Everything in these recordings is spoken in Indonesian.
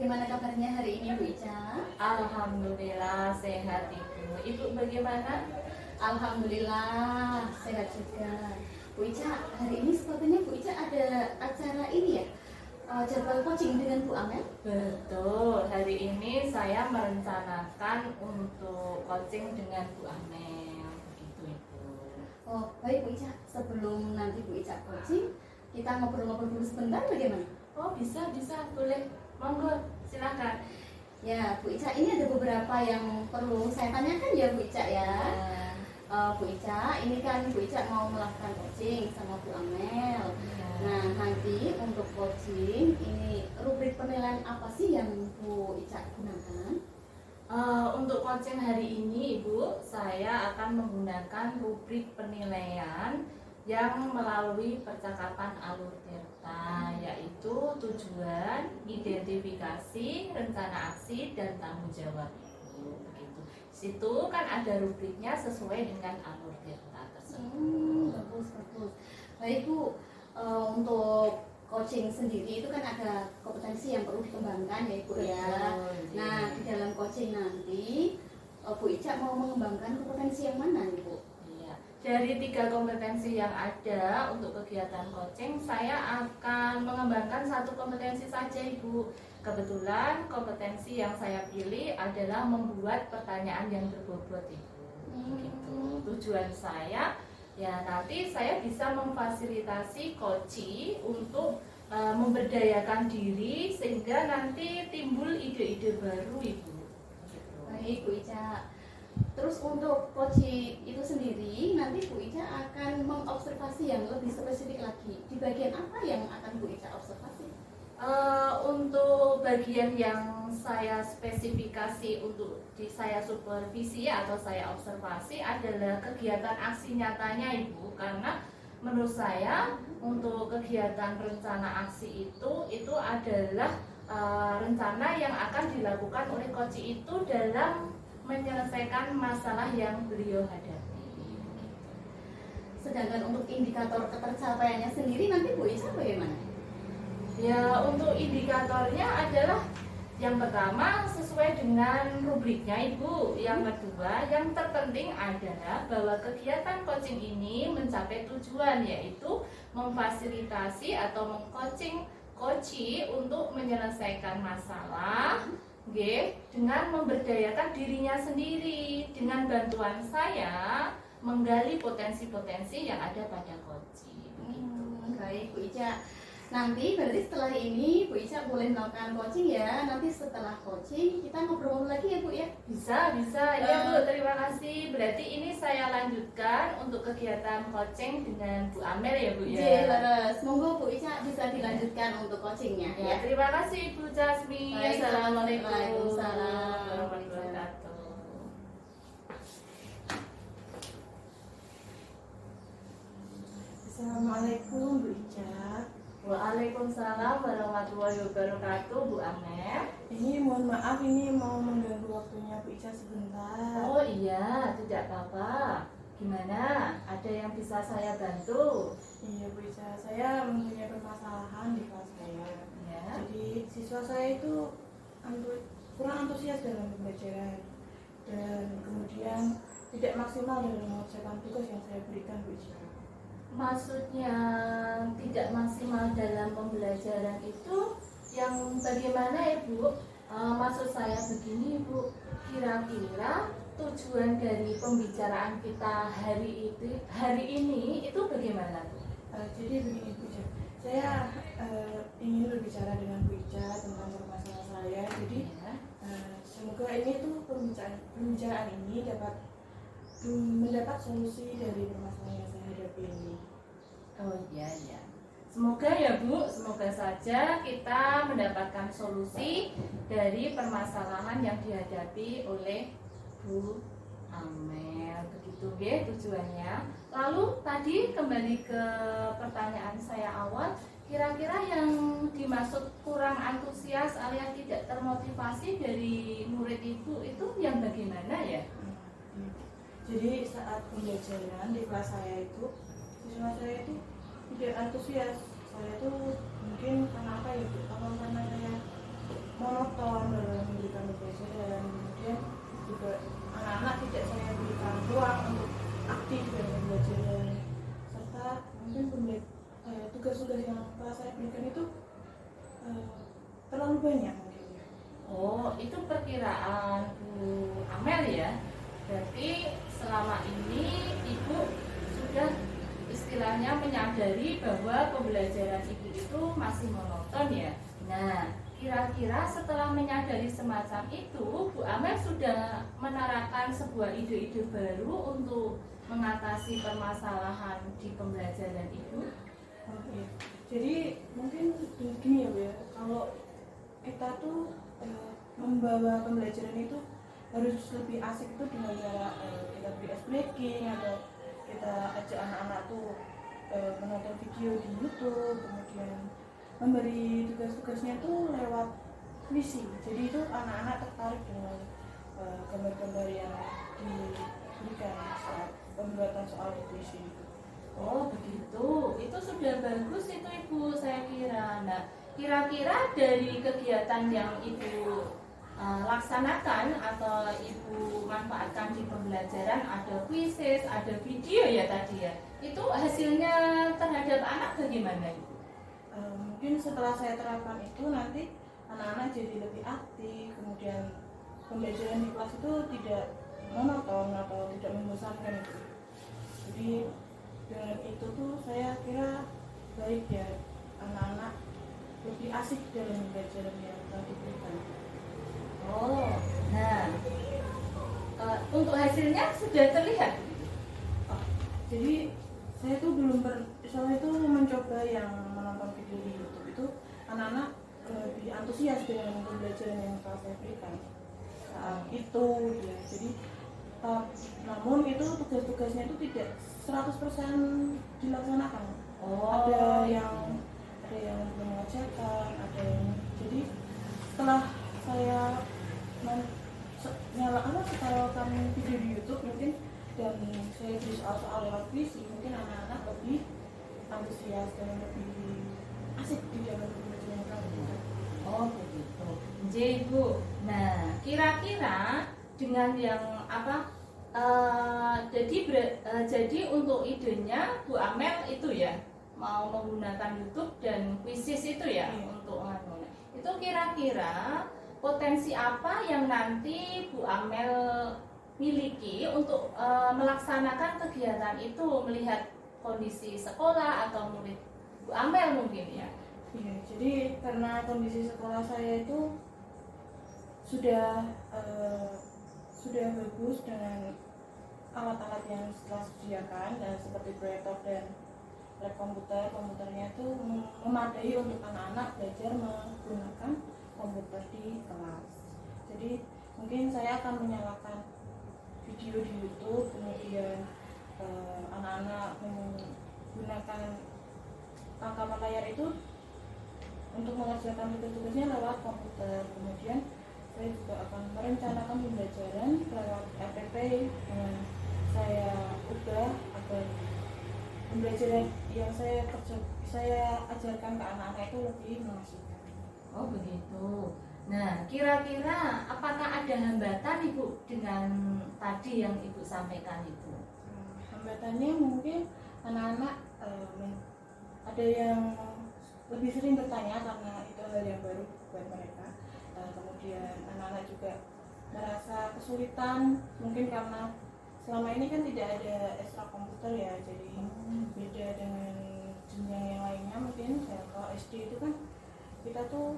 Bagaimana kabarnya hari ini Bu Ica? Alhamdulillah sehat Ibu. Ibu bagaimana? Alhamdulillah sehat juga. Bu Ica, hari ini sepertinya Bu Ica ada acara ini ya? Jadwal coaching dengan Bu Amel? Betul, hari ini saya merencanakan untuk coaching dengan Bu Amel. Begitu Ibu. Oh, baik Bu Ica. Sebelum nanti Bu Ica coaching, kita ngobrol-ngobrol dulu sebentar bagaimana? Oh bisa, boleh. Monggo, silakan. Ya, Bu Ica, ini ada beberapa yang perlu saya tanyakan ya Bu Ica ya. Bu Ica, ini kan Bu Ica mau melakukan coaching sama Bu Amel. Nah, nanti untuk coaching ini rubrik penilaian apa sih yang Bu Ica gunakan? Untuk coaching hari ini Ibu, saya akan menggunakan rubrik penilaian yang melalui percakapan alur tirta, yaitu tujuan, identifikasi, rencana aksi, dan tanggung jawab Ibu. Begitu. Situ kan ada rubriknya sesuai dengan alur tirta tersebut. Bagus. Baik Bu, untuk coaching sendiri itu kan ada kompetensi yang perlu dikembangkan ya Ibu ya. Nah, di dalam coaching nanti Bu Ica mau mengembangkan kompetensi yang mana nih Bu? Dari 3 kompetensi yang ada untuk kegiatan coaching, saya akan mengembangkan 1 kompetensi saja Ibu. Kebetulan kompetensi yang saya pilih adalah membuat pertanyaan yang berbobot Ibu. Gitu. Tujuan saya ya nanti saya bisa memfasilitasi coaching untuk memberdayakan diri sehingga nanti timbul ide-ide baru Ibu. Gitu. Baik Bu Ica. Terus untuk coaching itu sendiri nanti Bu Ica akan mengobservasi yang lebih spesifik lagi. Di bagian apa yang akan Bu Ica observasi? Untuk bagian yang saya spesifikasi untuk saya supervisi atau saya observasi adalah kegiatan aksi nyatanya Ibu, karena menurut saya untuk kegiatan rencana aksi itu adalah rencana yang akan dilakukan oleh coach itu dalam menyelesaikan masalah yang beliau hadapi. Sedangkan untuk indikator ketercapaiannya sendiri nanti Bu Ica bagaimana? Ya, untuk indikatornya adalah yang pertama sesuai dengan rubriknya Ibu. Yang kedua, yang terpenting adalah bahwa kegiatan coaching ini mencapai tujuan, yaitu memfasilitasi atau mengcoaching coach untuk menyelesaikan masalah dengan memberdayakan dirinya sendiri. Dengan bantuan saya menggali potensi-potensi yang ada pada coaching. Baik Bu Ica. Nanti berarti setelah ini Bu Ica boleh melakukan coaching ya. Nanti setelah coaching kita ngobrol lagi ya Bu ya. Bisa. Ya Bu, terima kasih. Berarti ini saya lanjutkan untuk kegiatan coaching dengan Bu Amel ya Bu ya. Jelas. Monggo Bu Ica bisa dilanjutkan untuk coachingnya ya. Terima kasih Bu Jasmine. Assalamualaikum Waalaikumsalam warahmatullahi wabarakatuh. Assalamualaikum Bu Ica. Waalaikumsalam warahmatullahi wabarakatuh Bu Amel. Ini mohon maaf, ini mau mengganggu waktunya Bu Ica sebentar. Oh iya, tidak apa-apa. Gimana? Ada yang bisa saya bantu? Iya Bu Ica, saya mempunyai permasalahan di kelas saya. Ya. Jadi siswa saya itu kurang antusias dalam pembelajaran dan kemudian tidak maksimal dalam mengerjakan tugas yang saya berikan Bu Ica. Maksudnya tidak maksimal dalam pembelajaran itu yang bagaimana ya Bu? Maksud saya begini Bu, kira-kira tujuan dari pembicaraan kita hari ini itu bagaimana Bu? Jadi begini Bu Ica, saya ingin berbicara dengan Bu Ica tentang permasalahan saya. Jadi semoga ini tuh pembicaraan ini dapat mendapat solusi dari permasalahan yang saya hadapi ini. Oh iya. Semoga ya Bu, semoga saja kita mendapatkan solusi dari permasalahan yang dihadapi oleh Bu Amel. Begitu ya tujuannya. Lalu tadi kembali ke pertanyaan saya awal, kira-kira yang dimaksud kurang antusias alias tidak termotivasi dari murid Ibu itu yang bagaimana ya? Jadi saat pembelajaran di kelas saya itu, siswa saya itu tidak antusias. Saya itu mungkin karena apa ya Bu? Kalau karena saya monoton dalam memberikan pembelajaran. Kemudian juga anak-anak tidak saya berikan ruang untuk aktif dalam pembelajaran, serta mungkin tugas-tugas yang telah saya berikan itu terlalu banyak mungkin ya. Oh, itu perkiraan Bu Amel ya. Berarti selama ini Ibu sudah istilahnya menyadari bahwa pembelajaran Ibu itu masih monoton ya. Nah, kira-kira setelah menyadari semacam itu, Bu Amel sudah menerapkan sebuah ide-ide baru untuk mengatasi permasalahan di pembelajaran Ibu? Oke. Jadi mungkin gini ya Bu ya, kalau kita tuh membawa pembelajaran itu harus lebih asik itu dengan cara kita beri ice breaking, atau kita ajak anak-anak tuh menonton video di YouTube, kemudian memberi tugas-tugasnya tuh lewat puisi. Jadi itu anak-anak tertarik dengan gambar-gambar yang diberikan saat pembuatan soal puisi itu. Oh begitu, itu sudah bagus itu Ibu, saya kira. Nah, kira-kira dari kegiatan yang Ibu laksanakan atau Ibu manfaatkan di pembelajaran, ada kuisis, ada video ya tadi ya, itu hasilnya terhadap anak bagaimana Ibu? Mungkin setelah saya terapkan itu nanti anak-anak jadi lebih aktif, kemudian pembelajaran di kelas itu tidak monoton atau tidak membosankan itu. Jadi dengan itu tuh saya kira baik ya, anak-anak lebih asik dalam pembelajaran yang telah diberikan. Oh, nah untuk hasilnya sudah terlihat. Jadi saya tuh saya itu mencoba yang menonton video di YouTube itu anak-anak lebih antusias dengan pembelajaran yang telah saya berikan saat itu ya. Jadi namun itu tugas-tugasnya itu tidak 100% dilaksanakan. Ada yang mengerjakan, ada yang jadi setelah saya setelahkan video di YouTube mungkin, dan saya beri soal-soal lewat puisi, mungkin anak-anak lebih antusias dan lebih asik di dalam pembelajaran kami. Oh begitu. Jadi Bu, nah kira-kira dengan yang apa? Jadi untuk idenya Bu Amel itu ya mau menggunakan YouTube dan kuisis itu ya untuk itu kira-kira potensi apa yang nanti Bu Amel miliki untuk melaksanakan kegiatan itu, melihat kondisi sekolah atau murid Bu Amel mungkin ya? Iya, jadi karena kondisi sekolah saya itu sudah bagus dengan alat-alat yang telah disediakan, dan seperti proyektor dan lab komputernya itu memadai untuk anak-anak belajar menggunakan komputer di kelas. Jadi mungkin saya akan menyalakan video di YouTube, kemudian anak-anak menggunakan rangkaman layar itu untuk mengerjakan tugas-tugasnya lewat komputer. Kemudian saya juga akan merencanakan pembelajaran lewat RPP dengan saya ubah agar pembelajaran yang saya ajarkan ke anak-anak itu lebih mengasihkan. Oh begitu. Nah, kira-kira apakah ada hambatan Ibu dengan tadi yang Ibu sampaikan itu? Hambatannya mungkin anak-anak ada yang lebih sering bertanya karena itu hal yang baru buat mereka. Kemudian anak-anak juga merasa kesulitan mungkin karena selama ini kan tidak ada ekstra komputer ya, jadi beda dengan jenjang yang lainnya. Mungkin kalau SD itu kan kita tuh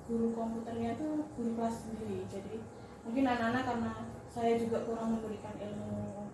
guru komputernya tuh guru kelas sendiri, jadi mungkin anak-anak karena saya juga kurang memberikan ilmu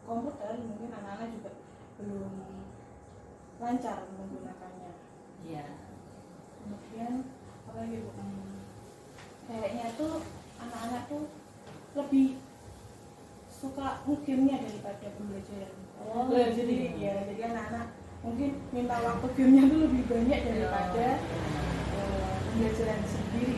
komputer, mungkin anak-anak juga belum lancar menggunakannya. Iya. Kemudian apa lagi Bu? Kayaknya tuh anak-anak tuh lebih suka game-nya daripada pembelajaran. Oh, jadi anak-anak mungkin minta waktu game-nya tuh lebih banyak daripada pembelajaran sendiri.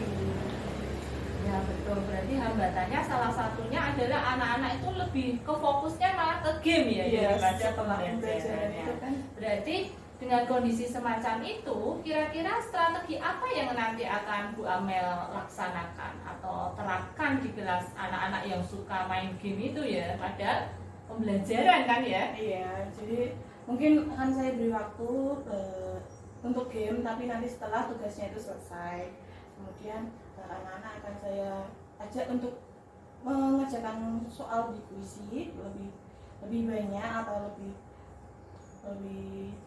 Ya betul, berarti hambatannya salah satunya adalah anak-anak itu lebih ke fokusnya malah ke game ya, daripada pembelajarannya. Itu kan Berarti dengan kondisi semacam itu, kira-kira strategi apa yang nanti akan Bu Amel laksanakan atau terapkan di kelas anak-anak yang suka main game itu ya, padahal pembelajaran kan ya? Iya, jadi mungkin akan saya beri waktu untuk game, tapi nanti setelah tugasnya itu selesai, kemudian anak-anak akan saya ajak untuk mengerjakan soal di puisi lebih banyak atau lebih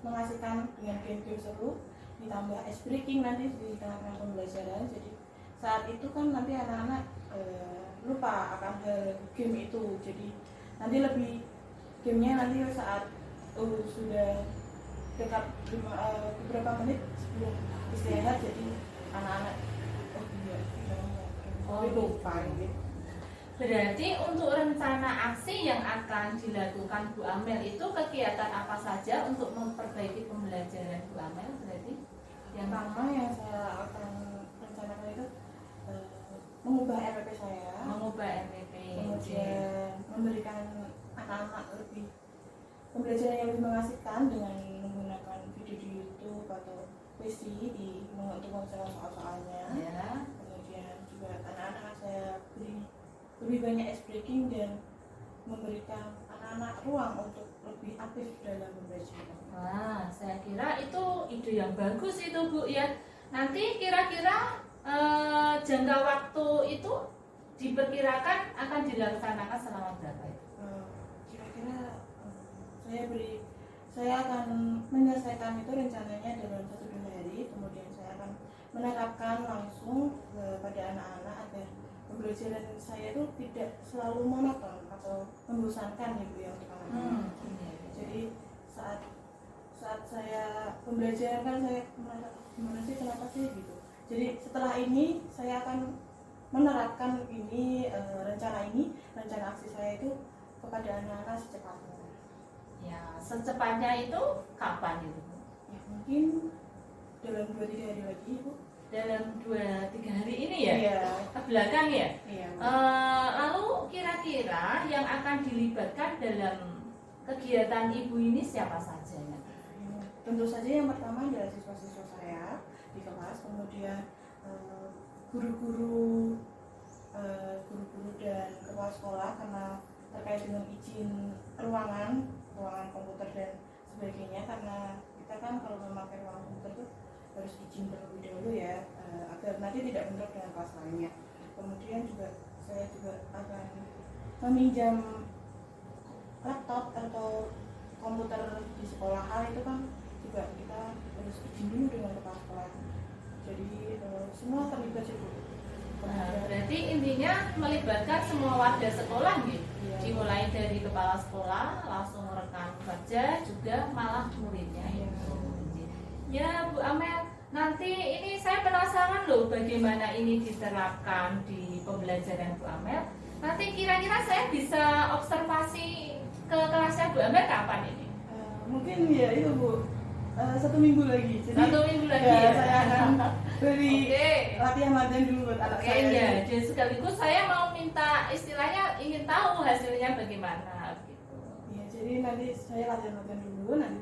mengasihkan dengan game-game seru, ditambah ice breaking nanti di tengah-tengah pembelajaran. Jadi saat itu kan nanti anak-anak lupa akan hal game itu, jadi nanti lebih gamenya nanti saat sudah dekat beberapa menit sebelum istirahat, jadi anak-anak lupa gitu. Berarti untuk rencana aksi yang akan dilakukan Bu Amel itu kegiatan apa saja untuk memperbaiki pembelajaran Bu Amel? Berarti yang pertama yang saya akan rencanakan itu mengubah RPP saya, kemudian memberikan anak-anak lebih pembelajaran yang lebih mengasihkan dengan menggunakan video di YouTube atau puisi untuk mengerjakan soal-soalnya. ya. Kemudian juga anak-anak saya beri lebih banyak ice breaking dan memberikan anak-anak ruang untuk lebih aktif dalam pembelajaran. Wah, saya kira itu ide yang bagus itu Bu ya. Nanti kira-kira jangka waktu itu diperkirakan akan dilaksanakan selama berapa itu? Kira-kira saya akan menyelesaikan itu rencananya dalam 1-2 hari, kemudian saya akan menerapkan langsung kepada anak-anak agar pembelajaran saya itu tidak selalu monoton atau membosankan ya Bu ya untuk anak-anak. Jadi saat saya pembelajaran kan saya merasa gimana sih, kenapa sih gitu. Jadi setelah ini saya akan menerapkan rencana aksi saya itu kepada anak-anak secepatnya. Ya, secepatnya itu kapan itu? Ya mungkin dalam 2-3 hari lagi Bu. Dalam 2-3 hari ini ya? Iya. Ke belakang ya? Iya. Lalu kira-kira yang akan dilibatkan dalam kegiatan ibu ini siapa saja ya? Tentu saja yang pertama adalah siswa-siswa saya di kelas, kemudian guru-guru dan kepala sekolah karena terkait dengan izin ruangan komputer dan sebagainya, karena kita kan kalau memakai ruangan komputer itu harus izin terlebih dahulu ya, agar nanti tidak bentrok dengan kelas lainnya. Kemudian saya juga akan meminjam laptop atau komputer di sekolahan, itu kan juga kita harus izin dulu dengan kepala sekolah. Jadi semua terlibat juga. Berarti intinya melibatkan semua warga sekolah gitu. Iya. Dimulai dari kepala sekolah, langsung rekan kerja, juga malah muridnya itu. Ya Bu Amel, nanti ini saya penasaran loh bagaimana ini diterapkan di pembelajaran Bu Amel. Nanti kira-kira saya bisa observasi ke kelasnya Bu Amel kapan ini? Mungkin ya itu Bu, 1 minggu lagi. Jadi 1 minggu lagi ya, ya? saya akan beri Oke. latihan dulu buat anak saya. Ya, dan sekaligus saya mau minta istilahnya ingin tahu hasilnya bagaimana gitu. Ya, jadi nanti saya latihan dulu, nanti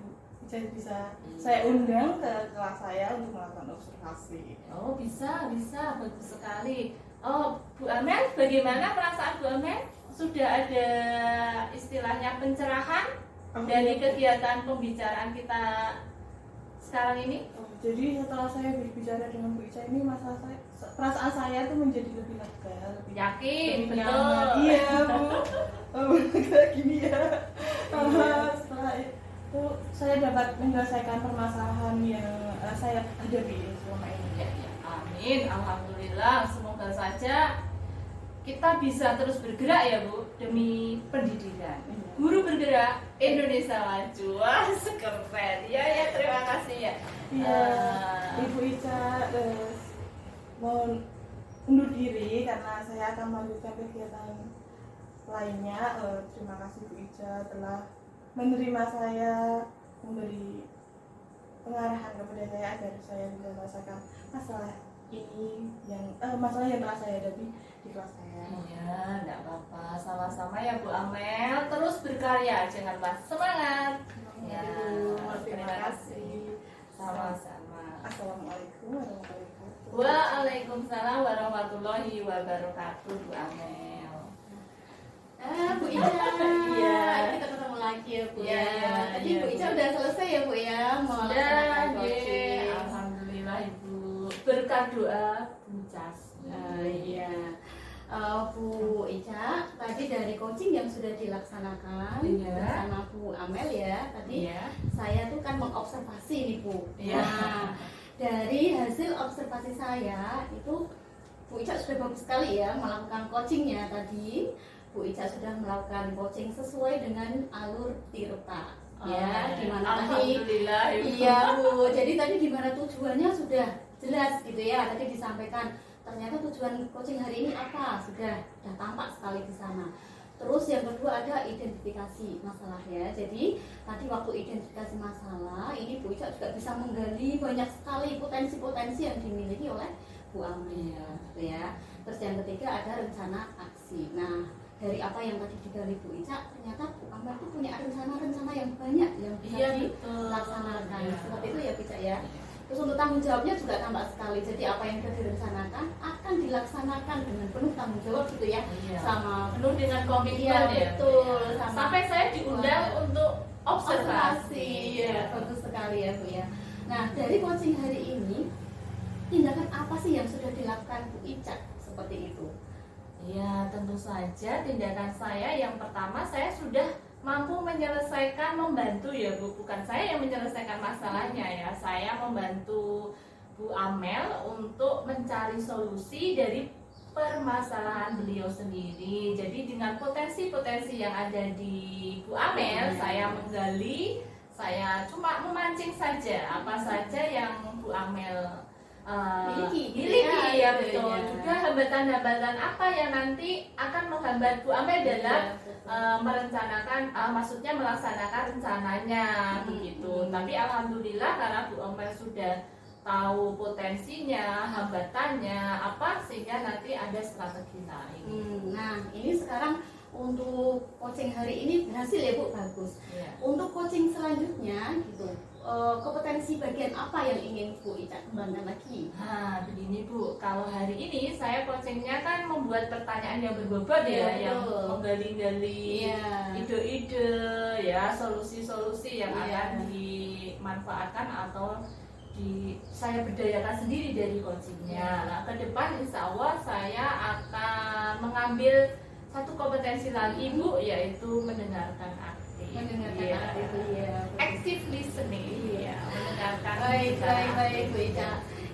bisa saya undang ke kelas saya untuk melakukan observasi. Oh bisa, bagus sekali. Oh Bu Amel, bagaimana perasaan Bu Amel? Sudah ada istilahnya pencerahan dari kegiatan pembicaraan kita sekarang ini? Jadi setelah saya berbicara dengan Bu Ica ini, perasaan saya tuh menjadi lebih lega, lebih Yakin, lebih betul. nyaman. Iya Bu, kayak gini ya. Setelah itu saya dapat menyelesaikan permasalahan yang saya hadapi selama ini. Ya, amin, alhamdulillah. Semoga saja kita bisa terus bergerak ya Bu demi pendidikan. Guru bergerak, Indonesia maju. Wah, keren. Ya, terima kasih ya. Iya, Ibu Ica mau undur diri karena saya akan melanjutkan kegiatan lainnya. Terima kasih Bu Ica telah menerima saya, memberi pengarahan kepada saya agar saya bisa menyelesaikan masalah ini masalah yang telah saya hadapi di kelas saya. Iya, enggak apa-apa. Sama-sama ya Bu Amel. Terus berkarya, jangan lupa semangat. Ya, Terima kasih. Sama-sama. Assalamualaikum warahmatullahi wabarakatuh. Waalaikumsalam warahmatullahi wabarakatuh, Bu Amel. Bu Ica, Iya. kita ketemu lagi ya Bu Iya, ya. Tadi iya, Bu Bu. Ica udah selesai ya Bu ya melaksanakan Sudah, coaching. alhamdulillah Ibu. Berkat doa Bu Cas. Iya. Bu Ica, tadi dari coaching yang sudah dilaksanakan Iya. bersama Bu Amel ya, tadi Iya. saya tuh kan mengobservasi nih Bu. Iya. Nah, dari hasil observasi saya itu Bu Ica sudah bagus sekali ya melakukan coachingnya tadi. Bu Ica sudah melakukan coaching sesuai dengan alur Tirta. Ya, di mana tadi Alhamdulillah Ibu. iya Bu, jadi tadi di mana tujuannya sudah jelas gitu ya. Tadi disampaikan ternyata tujuan coaching hari ini apa sudah tampak sekali di sana. Terus yang kedua ada identifikasi masalah ya. Jadi tadi waktu identifikasi masalah ini Bu Ica juga bisa menggali banyak sekali potensi-potensi yang dimiliki oleh Bu Amel gitu ya. Terus yang ketiga ada rencana aksi. Nah, dari apa yang tadi digali Bu Ica, ternyata Bu Amel itu punya rencana-rencana yang banyak yang bisa Iya, betul. dilaksanakan. Iya. Seperti itu ya Bu Ica ya. Terus untuk tanggung jawabnya juga tampak sekali. Jadi apa yang sudah direncanakan akan dilaksanakan dengan penuh tanggung jawab gitu ya. Iya. Sama Penuh dengan komitmen Iya, ya. betul. Ya. Sama- Sampai saya diundang untuk observasi. ya, bagus sekali ya Bu ya. Nah, dari coaching hari ini, tindakan apa sih yang sudah dilakukan Bu Ica seperti itu? Ya, tentu saja tindakan saya yang pertama saya sudah mampu menyelesaikan, membantu ya Bu, bukan saya yang menyelesaikan masalahnya ya. Saya membantu Bu Amel untuk mencari solusi dari permasalahan beliau sendiri. Jadi dengan potensi-potensi yang ada di Bu Amel, saya menggali, saya cuma memancing saja apa saja yang Bu Amel miliki ya, betul. ya. Juga hambatan-hambatan apa yang nanti akan menghambat Bu Amel dalam merencanakan, maksudnya melaksanakan rencananya begitu. Tapi alhamdulillah karena Bu Amel sudah tahu potensinya, hambatannya apa, sehingga nanti ada strategi lain. Nah, ini sekarang untuk coaching hari ini berhasil ya Bu, bagus. Ya. Untuk coaching selanjutnya gitu, kompetensi bagian apa yang ingin Bu Ica kembangkan lagi? Nah, begini Bu, kalau hari ini saya coachingnya kan membuat pertanyaan yang berbobot ya, Iya, yang betul. menggali-gali Iya. ide-ide ya, solusi-solusi yang Iya. akan dimanfaatkan atau saya berdayakan sendiri dari coachingnya. Nah, ke depan insya Allah saya akan mengambil satu kompetensi lagi Bu, yaitu mendengarkan aktif. Mendengarkan Iya. aktif, iya. Active listening, ya, mendengarkan. Baik Bu Ica.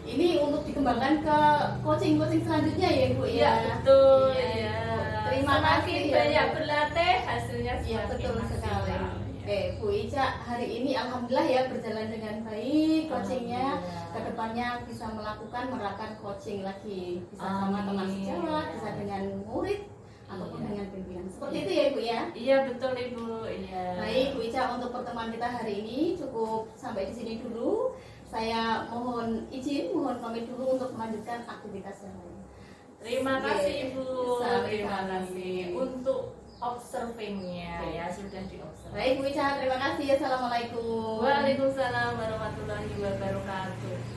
Ini untuk dikembangkan ke coaching selanjutnya ya Bu Iya, ya. betul. Iya, Ya. Terima Semakin kasih ya, banyak Bu. berlatih, hasilnya Iya semakin betul sekali. maksimal. Oke Bu Ica, hari ini alhamdulillah ya berjalan dengan baik coachingnya. Alhamdulillah. Kedepannya bisa menerapkan coaching lagi, bisa sama Amin. teman sejawat, bisa dengan murid ataupun Iya. dengan pimpinan. Seperti Iya. itu ya Bu ya. Iya betul Ibu. Iya. Baik Bu Ica, untuk pertemuan kita hari ini cukup sampai di sini dulu. Saya mohon izin, mohon pamit dulu untuk melanjutkan aktivitas yang lain. Terima kasih Iya. Ibu. Sama-sama. Terima kasih untuk observingnya ya, sudah diobserv. Baik Bu Ica, terima kasih. Assalamualaikum. Waalaikumsalam warahmatullahi wabarakatuh.